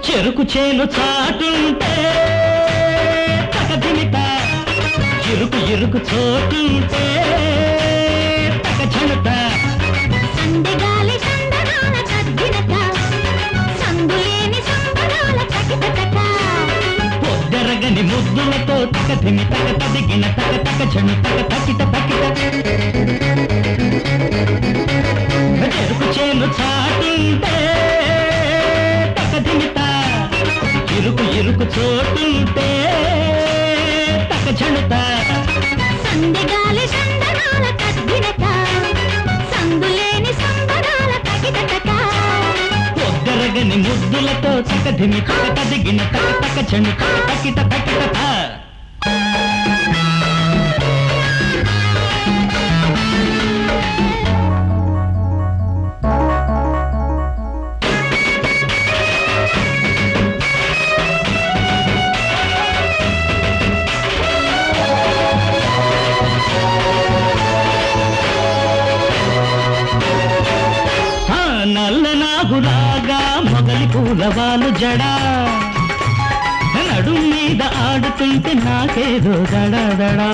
చెరుకు చేను చాటుంటే తకదిమిత ఇరుకు ఇరుకు చోటుంటే తక చెడుత సందగాలి సందనాల తద్దినత సందులేని సంబరాల తకితక పొద్దరగని ముద్దులతో తకదిమి తక తదిగిన తక తక చెడు తక తకిట తకిట చెరుకు చేను చాటుంటే తకదిమిత ఇరుకు ఇరుకు చోటుంటే తక చెడుత సందగాలి సందనాల తద్దినత సందులేని సంబరాల తకితక పొద్దరగని ముద్దులతో తకదిమి తక తదిగిన తక తక చెడు తక తకిట తకిట నల్ల నాగులాగా మొగలి పూలవాలు జడా నడు మీద ఆడుతుంటే నాకేదో దడదడా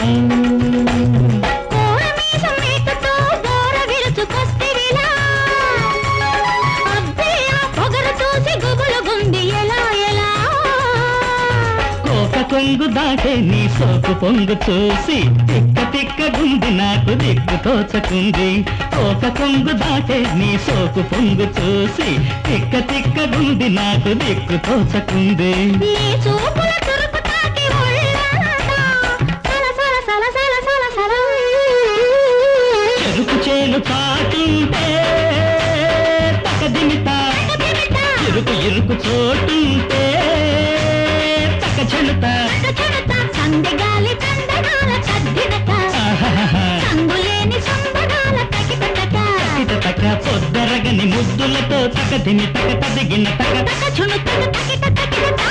కొంగు దాటే నీ సోకు పొంగు చూసి తిక్క తిక్క గుంది నాకు దిక్కు తోచకుంది ఒక కొంగు దాటే నీ సోకు పొంగు చూసి తిక్క తిక్క గుంది నాకు దిక్కు తోచకుంది చెరుకు చేను చాటుంటే తకదిమిత ఇరుకు ఇరుకు చోటుంటే తక చెడుత సందగాలి సందనాల తద్దినత సందులేని సంబరాల తకితక తక పొద్దరగని ముద్దులతో తకదిమి తక తదిగిన తక తక చును తక తకిట తకిట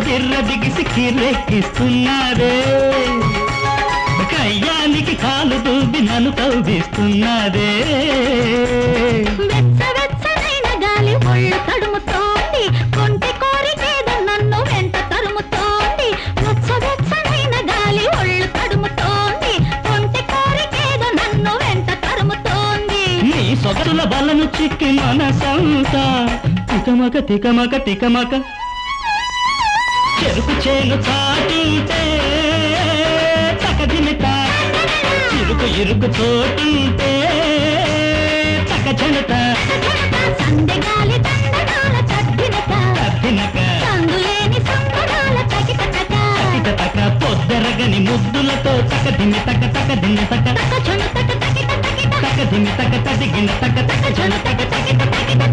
బిర్ర బిగిసి కిర్రెక్కిస్తున్నారే కయ్యానికి కాలు దూబి నన్ను కౌగిస్తున్నారే వెచ్చవెచ్చనైన గాలి ఒళ్ళు తడుముతోంది కొంటి కోరికేదో నన్ను వెంట తరుముతోంది వెచ్చవెచ్చనైన గాలి ఒళ్ళు తడుముతోంది కొంటి కోరికేదో నన్ను వెంట తరుముతోంది నీ సొగసుల బలను చిక్కి మనసంతా తికమక తికమక తికమక చెరుకు చేను చాటుంటే తకదిమిత ఇరుకు ఇరుకు చోటుంటే తక చెడుత సందగాలి సందనాల తద్దినక తద్దినక సందులేని సంబరాల తకితక తక పొద్దరగని ముద్దులతో తకదిమి తక తకదిమి తక తక చును తక తకిట తకిట తకదిమి తక తదిగిన తక తక చెడు తక తకిట తకిట